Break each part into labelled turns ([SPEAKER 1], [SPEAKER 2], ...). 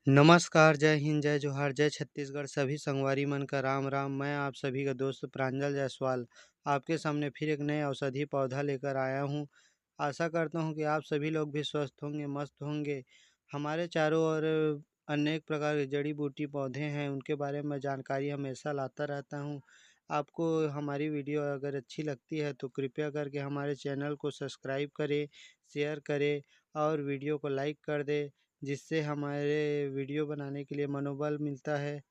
[SPEAKER 1] नमस्कार, जय हिंद, जय जोहार, जय छत्तीसगढ़, सभी संगवारी मन का राम राम। मैं आप सभी का दोस्त प्रांजल जायसवाल आपके सामने फिर एक नए औषधि पौधा लेकर आया हूँ। आशा करता हूँ कि आप सभी लोग भी स्वस्थ होंगे, मस्त होंगे। हमारे चारों ओर अनेक प्रकार के जड़ी बूटी पौधे हैं, उनके बारे में जानकारी हमेशा लाता रहता हूँ। आपको हमारी वीडियो अगर अच्छी लगती है तो कृपया करके हमारे चैनल को सब्सक्राइब करें, शेयर करें और वीडियो को लाइक कर दें, जिससे हमारे वीडियो बनाने के लिए मनोबल मिलता है।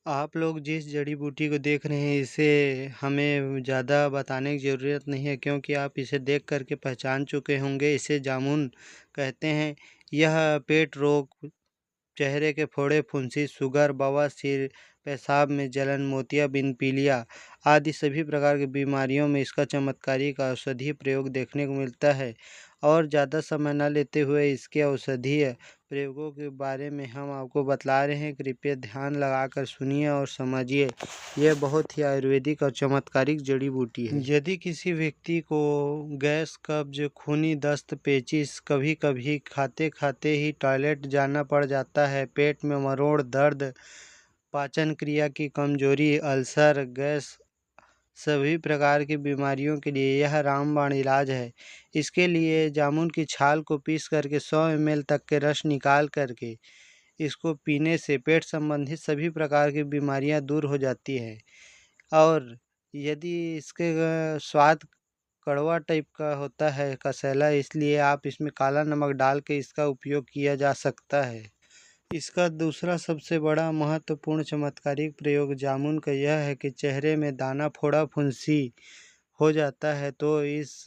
[SPEAKER 1] आप लोग जिस जड़ी बूटी को देख रहे हैं इसे हमें ज़्यादा बताने की ज़रूरत नहीं है, क्योंकि आप इसे देख कर के पहचान चुके होंगे। इसे जामुन कहते हैं। यह पेट रोग, चेहरे के फोड़े फुंसी, शुगर, बवासीर, पेशाब में जलन, मोतियाबिंद, पीलिया आदि सभी प्रकार की बीमारियों में इसका चमत्कारिक औषधीय प्रयोग देखने को मिलता है। और ज़्यादा समय न लेते हुए इसके औषधीय प्रयोगों के बारे में हम आपको बतला रहे हैं। कृपया ध्यान लगाकर सुनिए और समझिए। यह बहुत ही आयुर्वेदिक और चमत्कारिक जड़ी बूटी है। यदि किसी व्यक्ति को गैस, कब्ज, खूनी दस्त, पेचिश, कभी कभी खाते खाते ही टॉयलेट जाना पड़ जाता है, पेट में मरोड़, दर्द, पाचन क्रिया की कमजोरी, अल्सर, गैस, सभी प्रकार की बीमारियों के लिए यह रामबाण इलाज है। इसके लिए जामुन की छाल को पीस करके 100 ml तक के रस निकाल करके इसको पीने से पेट संबंधित सभी प्रकार की बीमारियां दूर हो जाती है। और यदि इसके स्वाद कड़वा टाइप का होता है, कसैला, इसलिए आप इसमें काला नमक डाल के इसका उपयोग किया जा सकता है। इसका दूसरा सबसे बड़ा महत्वपूर्ण चमत्कारिक प्रयोग जामुन का यह है कि चेहरे में दाना, फोड़ा, फुंसी हो जाता है तो इस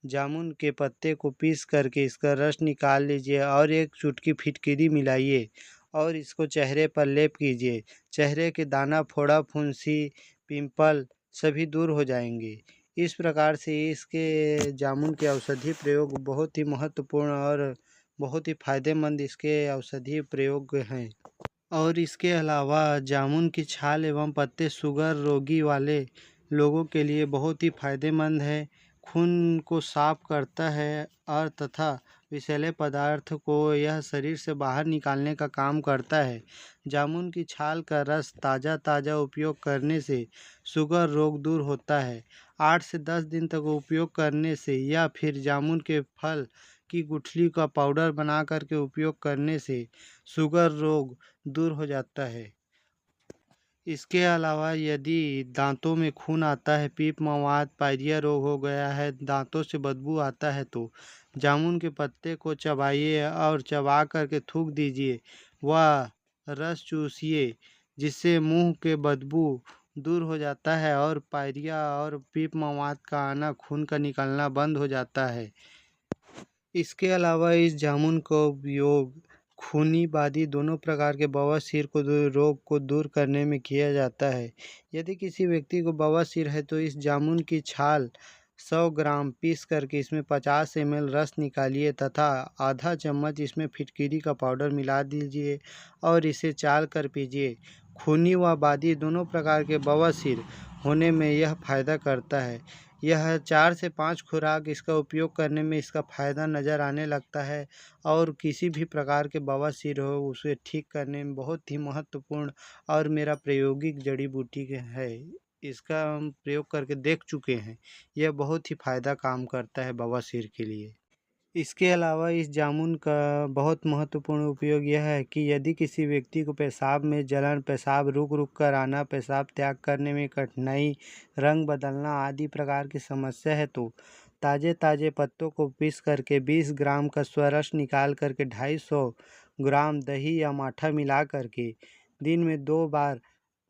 [SPEAKER 1] जामुन के पत्ते को पीस करके इसका रस निकाल लीजिए और एक चुटकी फिटकिरी मिलाइए और इसको चेहरे पर लेप कीजिए। चेहरे के दाना, फोड़ा, फुंसी, पिंपल सभी दूर हो जाएंगे। इस प्रकार से इसके जामुन के औषधि प्रयोग बहुत ही महत्वपूर्ण और बहुत ही फायदेमंद इसके औषधि प्रयोग हैं। और इसके अलावा जामुन की छाल एवं पत्ते शुगर रोगी वाले लोगों के लिए बहुत ही फायदेमंद है। खून को साफ करता है और तथा विषैले पदार्थ को यह शरीर से बाहर निकालने का काम करता है। जामुन की छाल का रस ताज़ा उपयोग करने से शुगर रोग दूर होता है। 8 से 10 दिन तक उपयोग करने से या फिर जामुन के फल की गुठली का पाउडर बना करके उपयोग करने से शुगर रोग दूर हो जाता है। इसके अलावा यदि दांतों में खून आता है, पीप, मवाद, पायरिया रोग हो गया है, दांतों से बदबू आता है तो जामुन के पत्ते को चबाइए और चबा करके थूक दीजिए व रस चूसिए, जिससे मुंह के बदबू दूर हो जाता है और पायरिया और पीप मवाद का आना, खून का निकलना बंद हो जाता है। इसके अलावा इस जामुन का उपयोग खूनी बादी दोनों प्रकार के बवासीर को रोग को दूर करने में किया जाता है। यदि किसी व्यक्ति को बवासीर है तो इस जामुन की छाल 100 ग्राम पीस करके इसमें 50 ml रस निकालिए तथा आधा चम्मच इसमें फिटकिरी का पाउडर मिला दीजिए और इसे चाल कर पीजिए। खूनी व बादी दोनों प्रकार के बवासीर होने में यह फायदा करता है। यह 4 से 5 खुराक इसका उपयोग करने में इसका फ़ायदा नज़र आने लगता है और किसी भी प्रकार के बवासीर हो उसे ठीक करने में बहुत ही महत्वपूर्ण और मेरा प्रायोगिक जड़ी बूटी है। इसका हम प्रयोग करके देख चुके हैं। यह बहुत ही फ़ायदा काम करता है बवासीर के लिए। इसके अलावा इस जामुन का बहुत महत्वपूर्ण उपयोग यह है कि यदि किसी व्यक्ति को पेशाब में जलन, पेशाब रुक कर आना, पेशाब त्याग करने में कठिनाई, रंग बदलना आदि प्रकार की समस्या है तो ताज़े पत्तों को पीस करके 20 ग्राम का स्वरस निकाल करके 250 ग्राम दही या माठा मिला करके दिन में 2 बार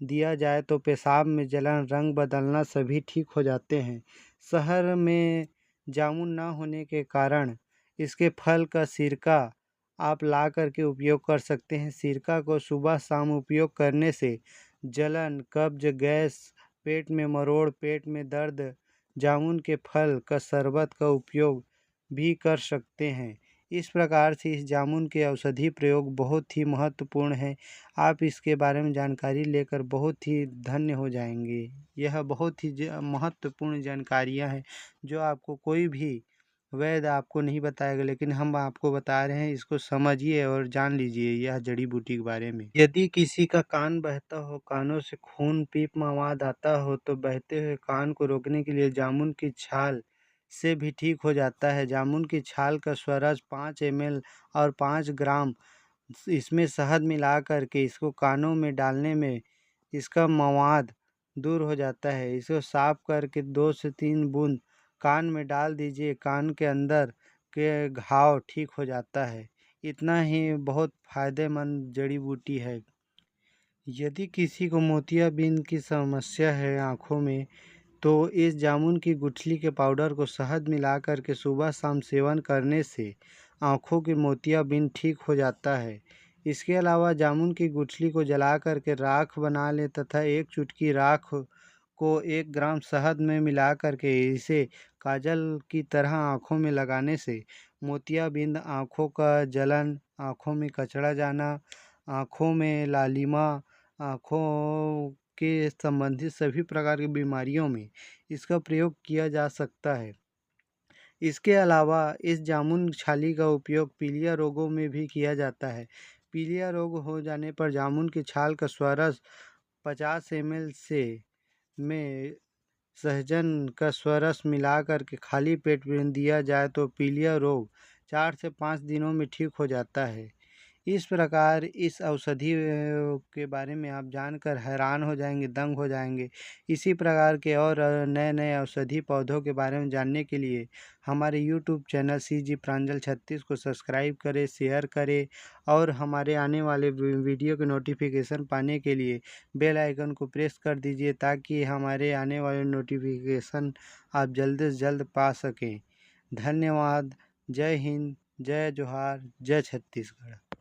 [SPEAKER 1] दिया जाए तो पेशाब में जलन, रंग बदलना सभी ठीक हो जाते हैं। शहर में जामुन न होने के कारण इसके फल का सिरका आप ला करके उपयोग कर सकते हैं। सिरका को सुबह शाम उपयोग करने से जलन, कब्ज, गैस, पेट में मरोड़, पेट में दर्द, जामुन के फल का शरबत का उपयोग भी कर सकते हैं। इस प्रकार से इस जामुन के औषधि प्रयोग बहुत ही महत्वपूर्ण है। आप इसके बारे में जानकारी लेकर बहुत ही धन्य हो जाएंगे। यह बहुत ही महत्वपूर्ण जानकारियाँ हैं जो आपको कोई भी वैद्य आपको नहीं बताएगा, लेकिन हम आपको बता रहे हैं, इसको समझिए और जान लीजिए यह जड़ी बूटी के बारे में। यदि किसी का कान बहता हो, कानों से खून पीप में आवाज़ आता हो, तो बहते हुए कान को रोकने के लिए जामुन की छाल से भी ठीक हो जाता है। जामुन की छाल का स्वरस 5 ml और 5 ग्राम इसमें शहद मिला कर के इसको कानों में डालने में इसका मवाद दूर हो जाता है। इसको साफ करके 2 से 3 बूंद कान में डाल दीजिए, कान के अंदर के घाव ठीक हो जाता है। इतना ही बहुत फायदेमंद जड़ी बूटी है। यदि किसी को मोतियाबिंद की समस्या है आँखों में, तो इस जामुन की गुठली के पाउडर को शहद मिलाकर के सुबह शाम सेवन करने से आँखों की मोतियाबिंद ठीक हो जाता है। इसके अलावा जामुन की गुठली को जला कर के राख बना लें तथा 1 चुटकी राख को 1 ग्राम शहद में मिला कर के इसे काजल की तरह आँखों में लगाने से मोतियाबिंद, आँखों का जलन, आँखों में कचड़ा जाना, आँखों में लालिमा, आँखों के संबंधित सभी प्रकार की बीमारियों में इसका प्रयोग किया जा सकता है। इसके अलावा इस जामुन छाली का उपयोग पीलिया रोगों में भी किया जाता है। पीलिया रोग हो जाने पर जामुन की छाल का स्वरस 50 ml से में सहजन का स्वरस मिला कर के खाली पेट में दिया जाए तो पीलिया रोग 4 से 5 दिनों में ठीक हो जाता है। इस प्रकार इस औषधि के बारे में आप जानकर हैरान हो जाएंगे, दंग हो जाएंगे। इसी प्रकार के और नए-नए औषधि पौधों के बारे में जानने के लिए हमारे यूट्यूब चैनल CG प्रांजल 36 को सब्सक्राइब करें, शेयर करें और हमारे आने वाले वीडियो के नोटिफिकेशन पाने के लिए बेल आइकन को प्रेस कर दीजिए, ताकि हमारे आने वाले नोटिफिकेशन आप जल्द से जल्द पा सकें। धन्यवाद। जय हिंद, जय जोहार, जय छत्तीसगढ़।